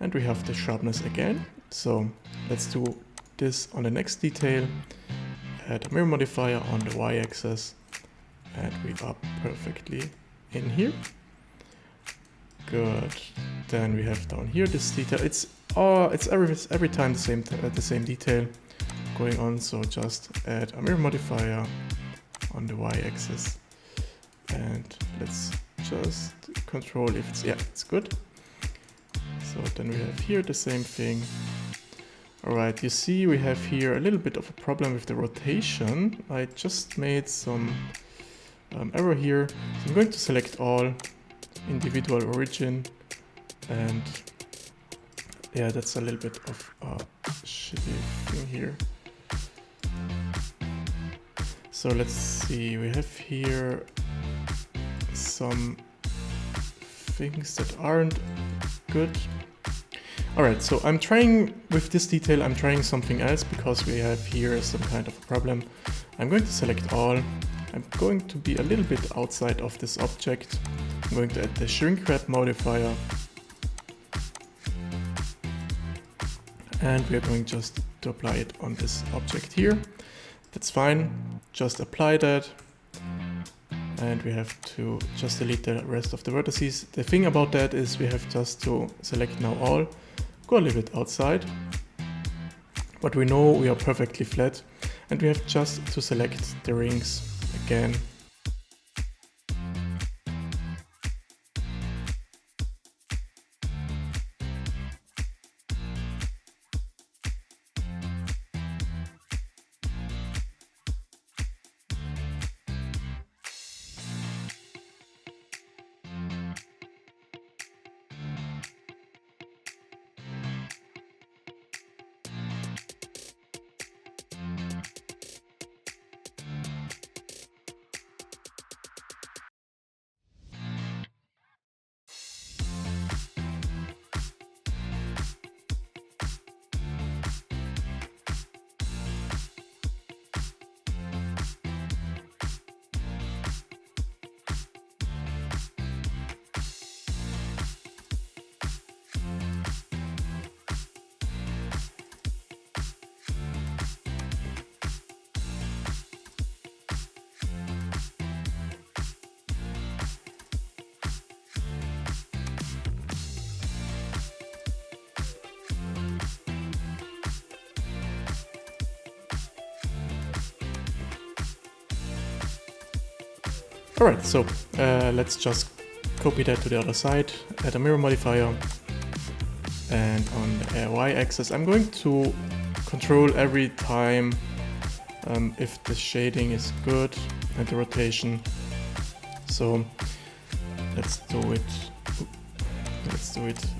And we have the sharpness again. So let's do this on the next detail. Add a mirror modifier on the y-axis, and we are perfectly in here. Good. Then we have down here this detail. It's every time the same detail going on. So just add a mirror modifier on the y-axis, and let's just control if it's, yeah, it's good. So then we have here the same thing. Alright, you see we have here a little bit of a problem with the rotation. I just made some error here. So I'm going to select all, individual origin, and yeah, that's a little bit of a shitty thing here. So let's see, we have here some things that aren't good. Alright, so I'm trying, with this detail, I'm trying something else because we have here some kind of a problem. I'm going to select all. I'm going to be a little bit outside of this object. I'm going to add the shrink wrap modifier. And we are going just to apply it on this object here. That's fine, just apply that. And we have to just delete the rest of the vertices. The thing about that is we have just to select now all, go a little bit outside, but we know we are perfectly flat, and we have just to select the rings again. Alright, so let's just copy that to the other side, add a mirror modifier, and on the y-axis I'm going to control every time if the shading is good and the rotation. So let's do it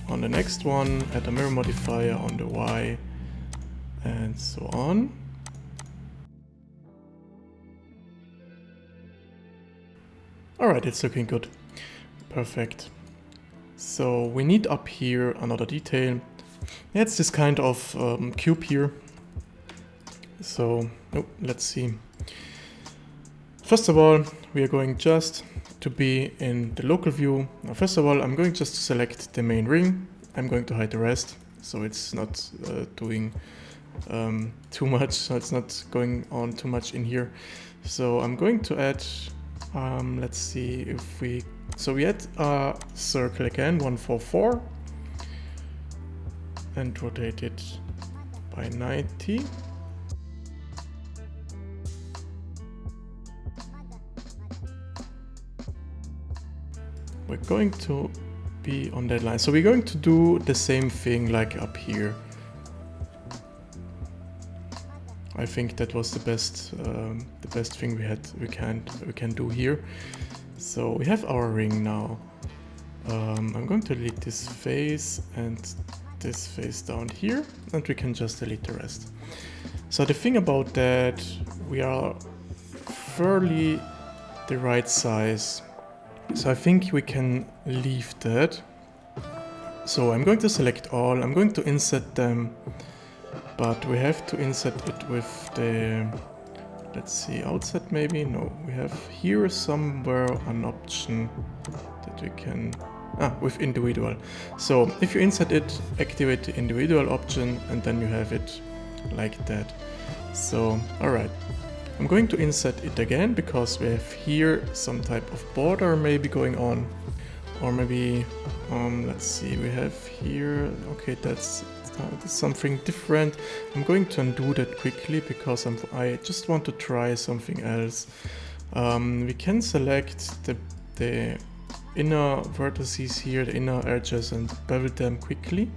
on the next one, add a mirror modifier on the y, and so on. Alright, it's looking good. Perfect. So we need up here another detail. It's this kind of cube here. So let's see. First of all, we are going just to be in the local view. Now, first of all, I'm going just to select the main ring. I'm going to hide the rest, so it's not doing too much, so it's not going on too much in here. So I'm going to add, let's see if we, so we add a circle again, 144, and rotate it by 90. We're going to be on that line. So we're going to do the same thing like up here. I think that was the best thing we can do here. So we have our ring now. I'm going to delete this face and this face down here, and we can just delete the rest. So the thing about that, we are fairly the right size. So I think we can leave that. So I'm going to select all, I'm going to insert them, but we have to insert it with the, let's see, outside maybe? No, we have here somewhere an option that we can with individual. So if you insert it, activate the individual option, and then you have it like that. So, alright. I'm going to insert it again because we have here some type of border maybe going on. Or maybe, let's see, we have here, okay, that's something different. I'm going to undo that quickly because I just want to try something else. We can select the inner vertices here, the inner edges, and bevel them quickly.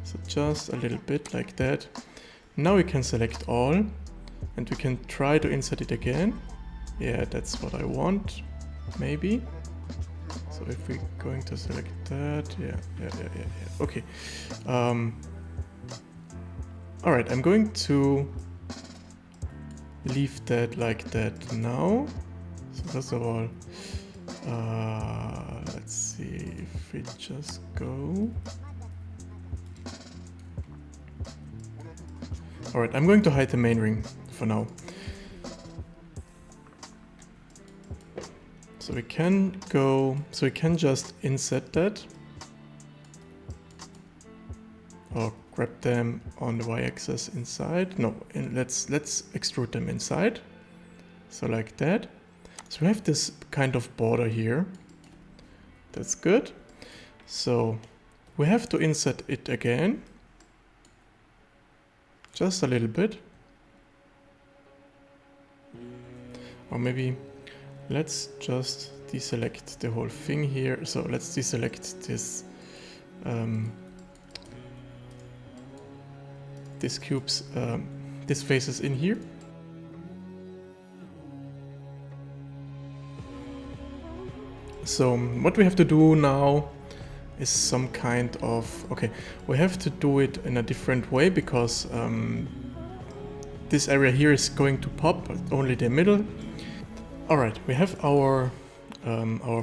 So just a little bit like that. Now we can select all, and we can try to insert it again. Yeah, that's what I want, maybe. So if we're going to select that, yeah. Okay. Alright, I'm going to leave that like that now. So first of all, let's see if we just go. Alright, I'm going to hide the main ring for now. So we can just insert that. Or grab them on the y-axis inside. No, let's extrude them inside. So like that. So we have this kind of border here. That's good. So we have to insert it again. Just a little bit. Or maybe let's just deselect the whole thing here. So let's deselect this this cube's this faces in here. So what we have to do now is some kind of, okay, we have to do it in a different way because this area here is going to pop, only the middle. Alright, we have our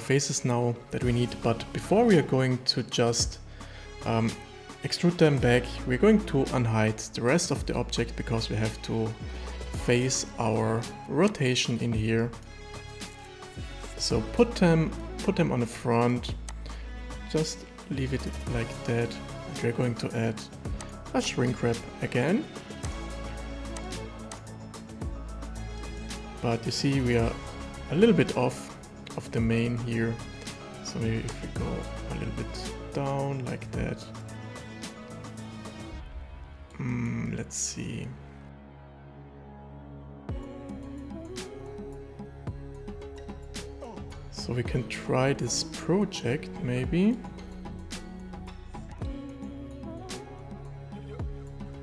faces now that we need, but before we are going to just extrude them back, we're going to unhide the rest of the object because we have to face our rotation in here. So put them on the front, just leave it like that. We're going to add a shrink wrap again. But you see we are a little bit off of the main here. So maybe if we go a little bit down like that. Let's see. So we can try this project maybe.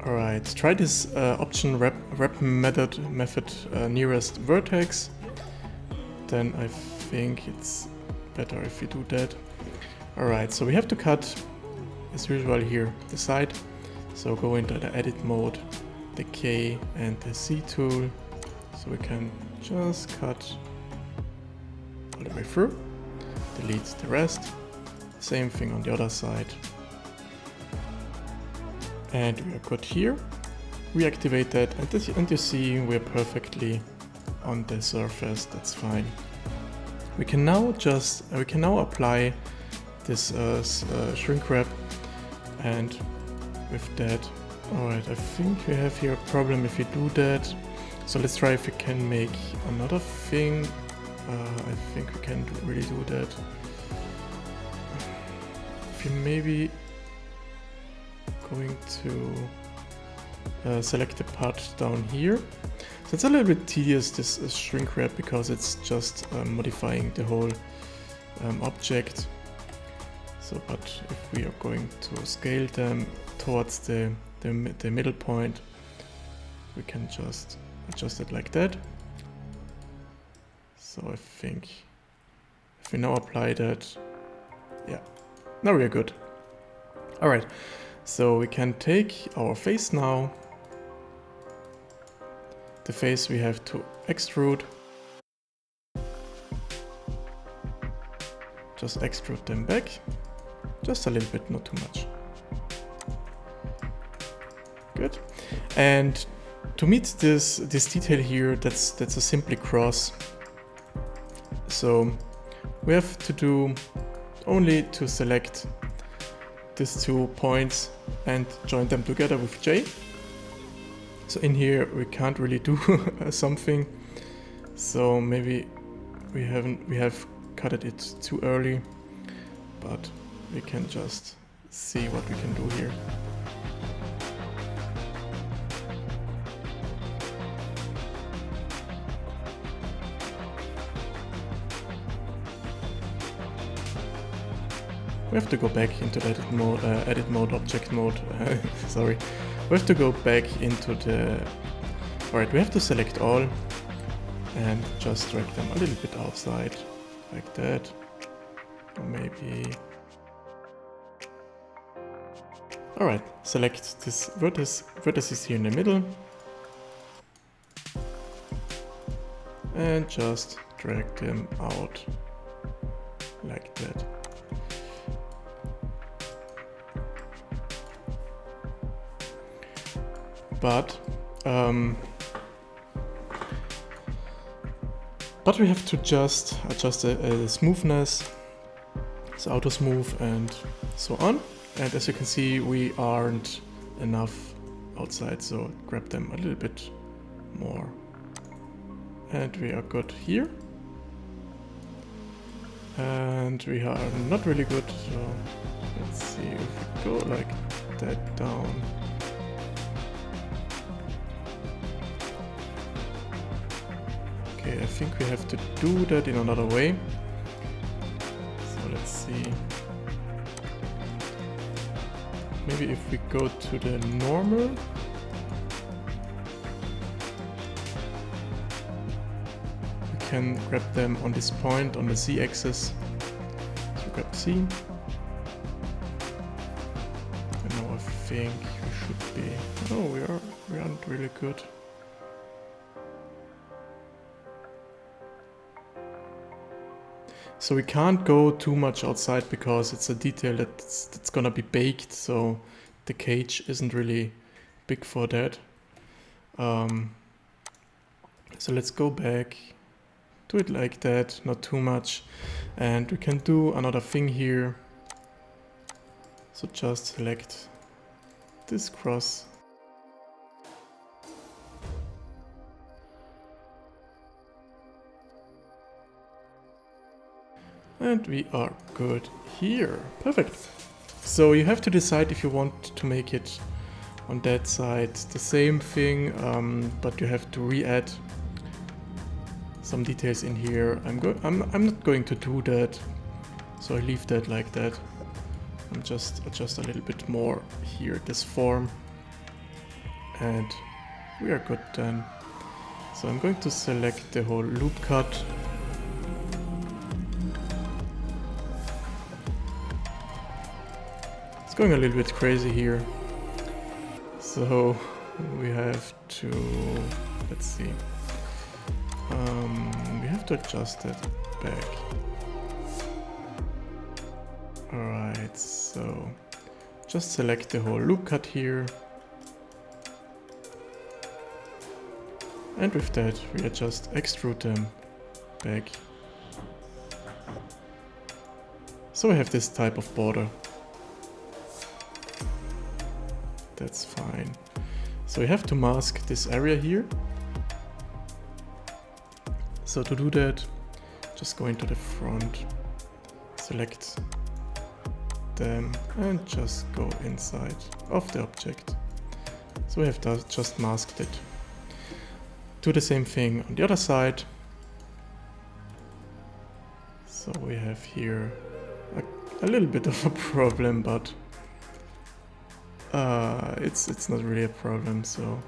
Alright, try this option wrap method nearest vertex. Then I think it's better if we do that. Alright, so we have to cut as usual here the side. So go into the edit mode, the K and the C tool. So we can just cut all the way through, delete the rest. Same thing on the other side. And we are good here. Reactivate that, and you see we're perfectly on the surface. That's fine. We can now apply this shrink wrap, and with that, alright, I think we have here a problem if we do that. So let's try if we can make another thing. I think we can really do that. If you maybe going to select the part down here. So it's a little bit tedious, this shrink wrap, because it's just modifying the whole object. So, but if we are going to scale them towards the middle point, we can just adjust it like that. So I think if we now apply that, yeah, now we are good. All right, so we can take our face now. The face we have to extrude. Just extrude them back. Just a little bit, not too much. Good. And to meet this detail here, that's a simply cross. So we have to do, only to select these 2 points and join them together with J. So in here we can't really do something, so maybe we have cut it too early, but we can just see what we can do here. We have to go back into edit mode, object mode, sorry. We have to go back into the... Alright, we have to select all and just drag them a little bit outside, like that. Or maybe... Alright, select this vertices here in the middle. And just drag them out, like that. But we have to just adjust the smoothness, so auto smooth and so on. And as you can see, we aren't enough outside, so grab them a little bit more. And we are good here. And we are not really good, so let's see if we go like that down. Okay, I think we have to do that in another way. So let's see. Maybe if we go to the normal. We can grab them on this point on the Z axis. So grab C. And now I think we should be... No, we aren't really good. So we can't go too much outside because it's a detail that's gonna be baked, so the cage isn't really big for that. So let's go back, do it like that, not too much. And we can do another thing here. So just select this cross. And we are good here. Perfect. So you have to decide if you want to make it on that side the same thing, but you have to re-add some details in here. I'm not going to do that, so I leave that like that. And just adjust a little bit more here, this form. And we are good then. So I'm going to select the whole loop cut. Going a little bit crazy here, so we have to, let's see, we have to adjust it back. Alright, so just select the whole loop cut here, and with that we just extrude them back. So we have this type of border. That's fine. So we have to mask this area here. So to do that, just go into the front, select them and just go inside of the object. So we have just masked it. Do the same thing on the other side. So we have here a little bit of a problem, but it's not really a problem, so.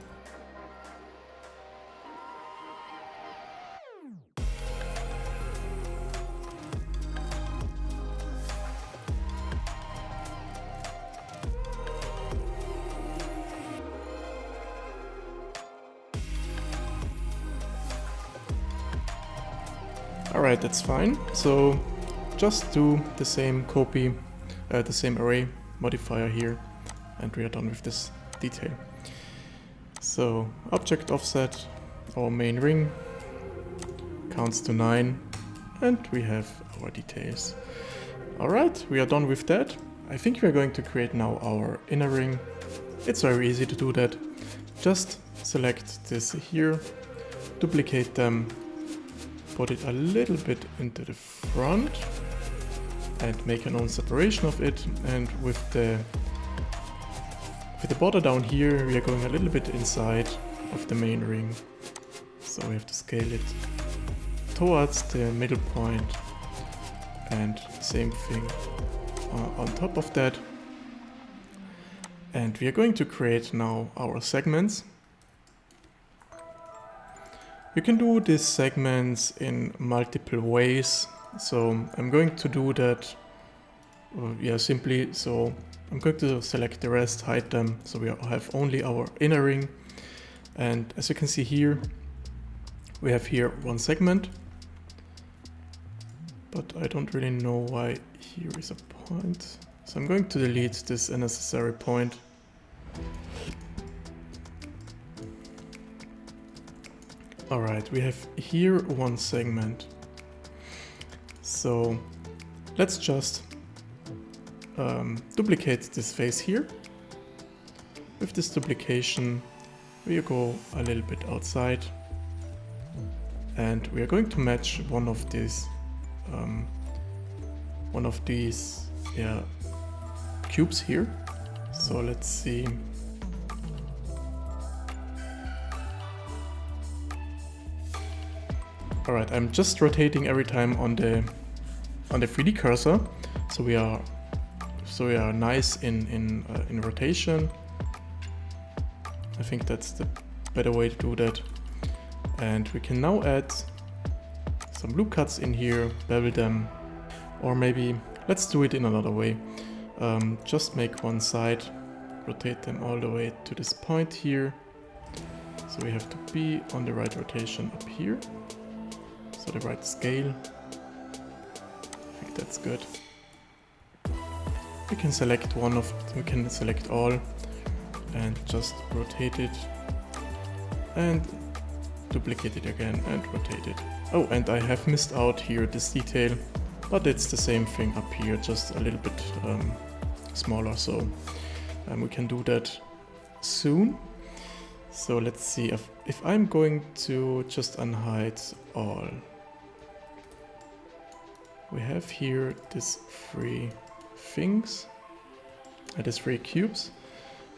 Alright, that's fine. So just do the same copy, the same array modifier here, and we are done with this detail. So object offset, our main ring, counts to 9, and we have our details. Alright, we are done with that. I think we are going to create now our inner ring. It's very easy to do that. Just select this here, duplicate them, put it a little bit into the front and make an own separation of it. And with the border down here, we are going a little bit inside of the main ring. So we have to scale it towards the middle point, and same thing on top of that. And we are going to create now our segments. You can do these segments in multiple ways. So I'm going to do that simply. So I'm going to select the rest, hide them, so we have only our inner ring. And as you can see here, we have here one segment, but I don't really know why here is a point. So I'm going to delete this unnecessary point. Alright, we have here one segment. So let's just duplicate this face here. With this duplication, we go a little bit outside, and we are going to match one of these cubes here. So let's see. Alright, I'm just rotating every time on the 3D cursor, so we are nice in rotation. I think that's the better way to do that. And we can now add some loop cuts in here, bevel them, or maybe let's do it in another way. Just make one side, rotate them all the way to this point here. So we have to be on the right rotation up here. So the right scale. I think that's good. We can select we can select all and just rotate it and duplicate it again and rotate it. Oh, and I have missed out here this detail, but it's the same thing up here, just a little bit smaller. So we can do that soon. So let's see if I'm going to just unhide all. We have here these three things, these three cubes.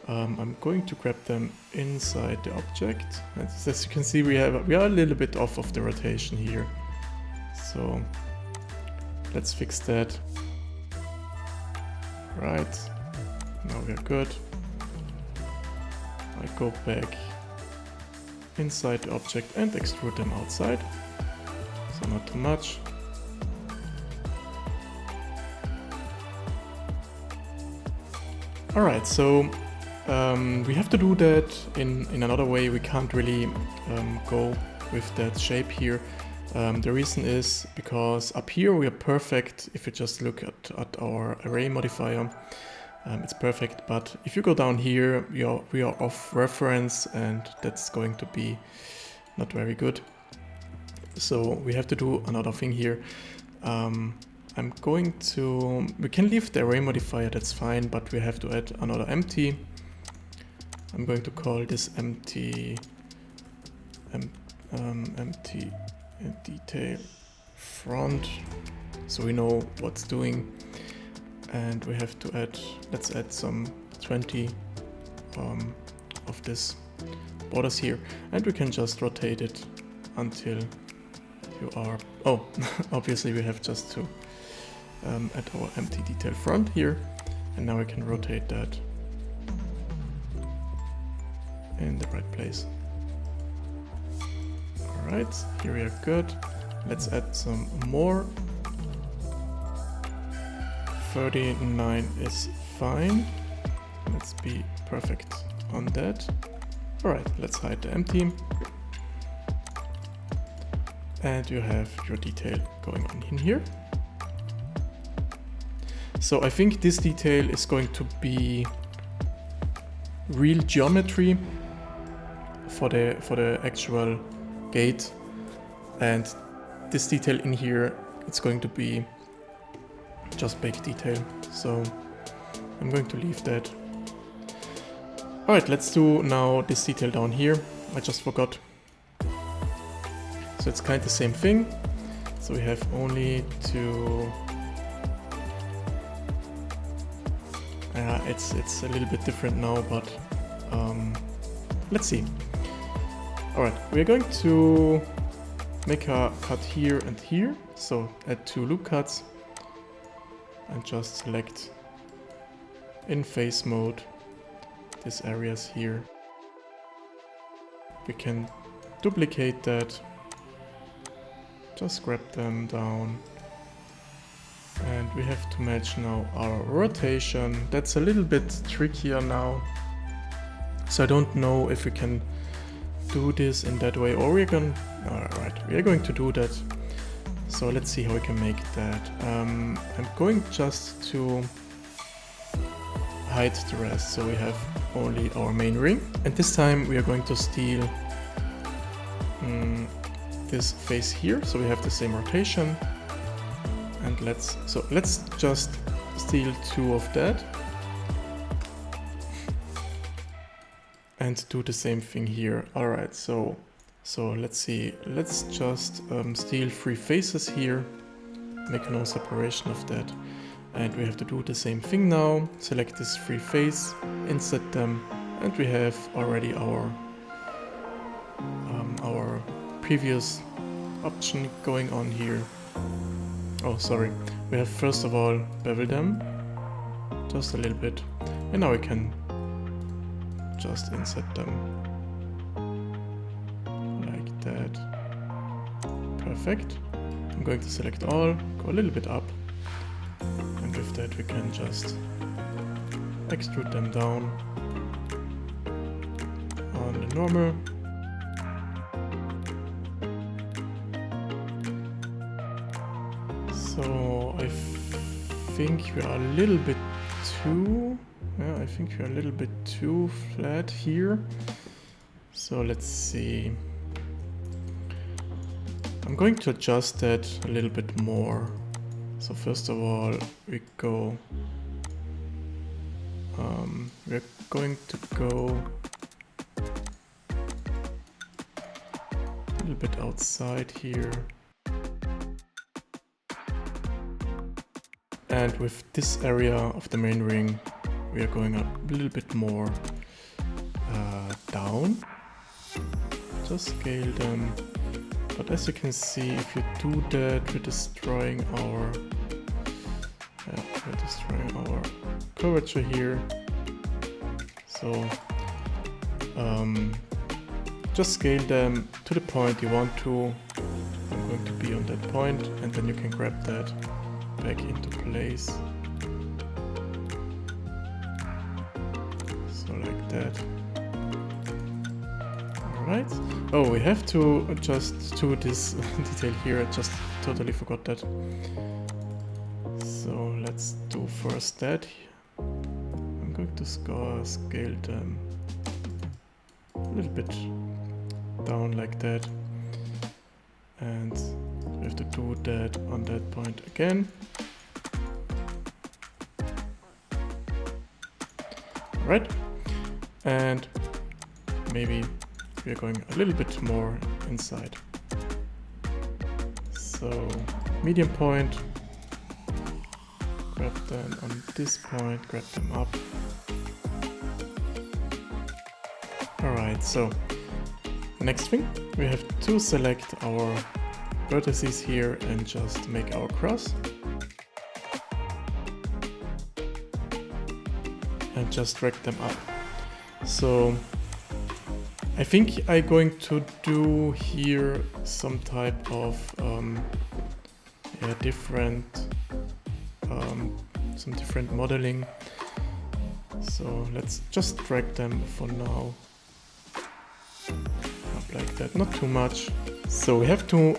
I'm going to grab them inside the object. As you can see, we are a little bit off of the rotation here. So let's fix that. Right, now we're good. I go back inside the object and extrude them outside. So not too much. Alright, so we have to do that in another way. We can't really go with that shape here. The reason is because up here we are perfect. If you just look at our array modifier, it's perfect. But if you go down here, we are off reference, and that's going to be not very good. So we have to do another thing here. We can leave the array modifier, that's fine, but we have to add another empty. I'm going to call this empty detail front, so we know what's doing. And we have to let's add some 20 of this borders here, and we can just rotate it until you are, obviously we have just to add our empty detail front here, and now we can rotate that in the right place. Alright, here we are good. Let's add some more. 39 is fine. Let's be perfect on that. Alright, let's hide the empty. And you have your detail going on in here. So I think this detail is going to be real geometry for the actual gate, and this detail in here, it's going to be just bake detail. So I'm going to leave that. Alright, let's do now this detail down here. I just forgot. So it's kind of the same thing. So we have only to... it's a little bit different now, but let's see. Alright, we're going to make a cut here and here. So add 2 loop cuts and just select in face mode these areas here. We can duplicate that, just grab them down, and we have to match now our rotation. That's a little bit trickier now, so I don't know if we can do this in that way, or we're going... Alright, we are going to do that. So let's see how we can make that. I'm going just to hide the rest, so we have only our main ring. And this time we are going to steal this face here, so we have the same rotation. And let's just steal 2 of that and do the same thing here. Alright, so let's see, let's just steal 3 faces here, make no separation of that. And we have to do the same thing now. Select this 3 face, insert them, and we have already our previous option going on here. Oh, sorry. We have first of all bevel them, just a little bit, and now we can just insert them like that. Perfect. I'm going to select all, go a little bit up. And with that we can just extrude them down on the normal. So I think we are a little bit too... yeah, I think we are a little bit too flat here. So let's see. I'm going to adjust that a little bit more. So first of all, we're going to go a little bit outside here. And with this area of the main ring, we are going up a little bit more down. Just scale them. But as you can see, if you do that, we're destroying our curvature here. So just scale them to the point you want to. I'm going to be on that point, and then you can grab that back into place. So like that. Alright. Oh, we have to adjust to this detail here. I just totally forgot that. So let's do first that. I'm going to scale them a little bit down like that. And we have to do that on that point again. Right. And maybe we're going a little bit more inside. So medium point, grab them on this point, grab them up. Alright, so next thing, we have to select our vertices here and just make our cross. And just drag them up. So I think I'm going to do here some type of different modeling. So let's just drag them for now up like that, not too much. So we have to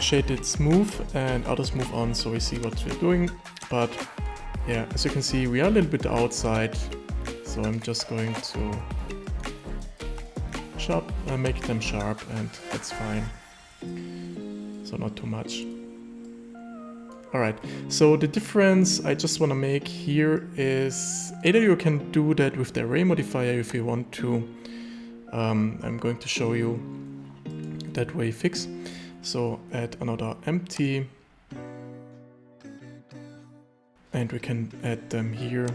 shade it smooth and auto smooth on, so we see what we're doing. But yeah, as you can see, we are a little bit outside, so I'm just going to make them sharp, and that's fine. So not too much. Alright, so the difference I just want to make here is either you can do that with the array modifier if you want to. I'm going to show you that way fix. So add another empty, and we can add them here,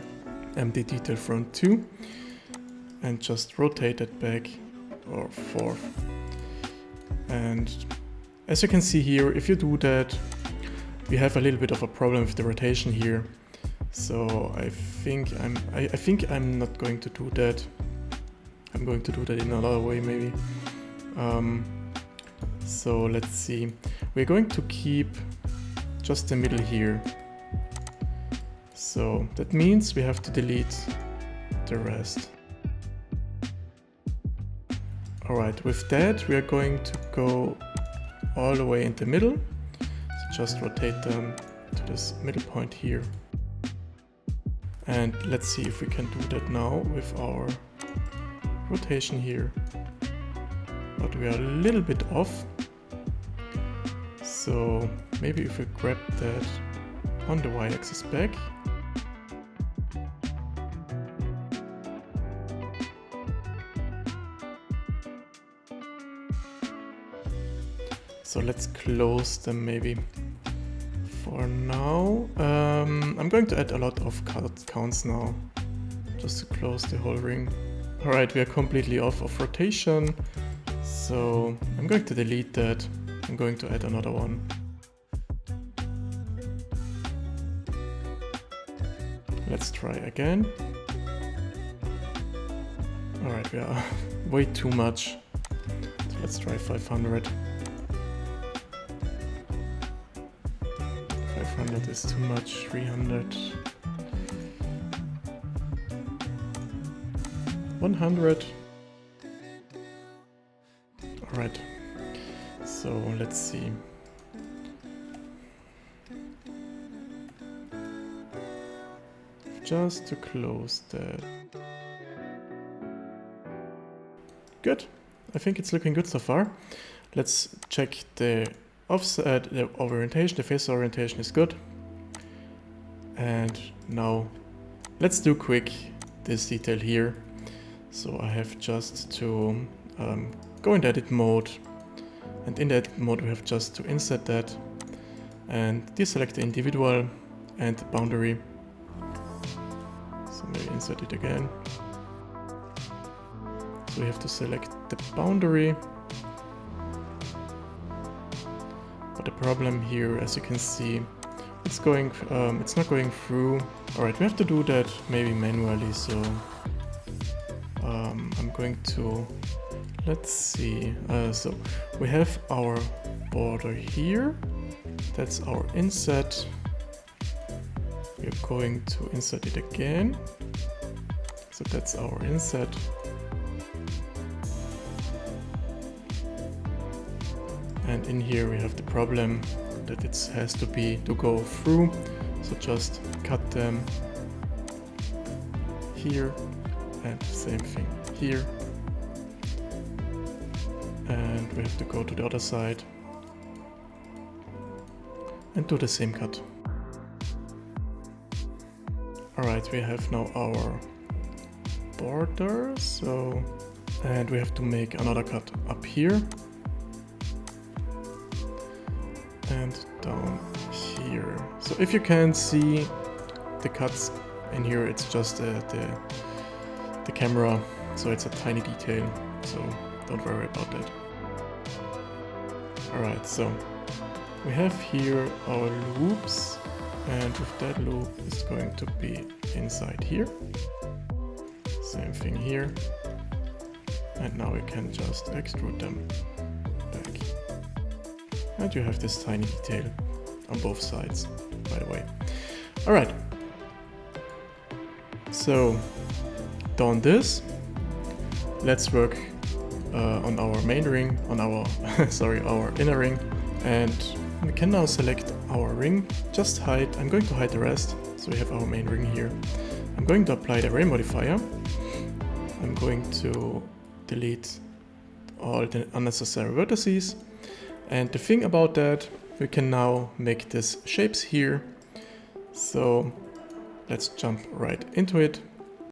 empty detail front 2, and just rotate it back or forth. And as you can see here, if you do that, we have a little bit of a problem with the rotation here. So I think I'm not going to do that. I'm going to do that in another way maybe. So let's see. We're going to keep just the middle here. So that means we have to delete the rest. Alright, with that we are going to go all the way in the middle. So just rotate them to this middle point here. And let's see if we can do that now with our rotation here. But we are a little bit off. So maybe if we grab that on the y-axis back. So let's close them maybe for now. I'm going to add a lot of counts now, just to close the whole ring. Alright, we are completely off of rotation, so I'm going to delete that. I'm going to add another one. Let's try again. Alright, we are way too much. So let's try 500. 500 is too much, 300. 100. Alright, so let's see. Just to close that. Good. I think it's looking good so far. Let's check the offset, the orientation, the face orientation is good. And now let's do quick this detail here. So I have just to go in the edit mode, and in the edit mode we have just to insert that and deselect the individual and the boundary. So maybe insert it again. So we have to select the boundary. But the problem here, as you can see, it's not going through. Alright, we have to do that maybe manually, so I'm going to, let's see, so we have our border here, that's our inset. We're going to insert it again, so that's our inset. And in here we have the problem that it has to go through, so just cut them here and same thing here, and we have to go to the other side and do the same cut. Alright, we have now our border, so, and we have to make another cut up here and down here. So if you can see the cuts in here, it's just the camera, so it's a tiny detail, so don't worry about that. Alright, so we have here our loops, and with that loop is going to be inside here. Same thing here. And now we can just extrude them back. And you have this tiny detail on both sides, by the way. Alright. So, done this. Let's work on our main ring, on our, our inner ring. And we can now select our ring, just hide, I'm going to hide the rest. So we have our main ring here. I'm going to apply the array modifier. I'm going to delete all the unnecessary vertices. And the thing about that, we can now make these shapes here. So let's jump right into it.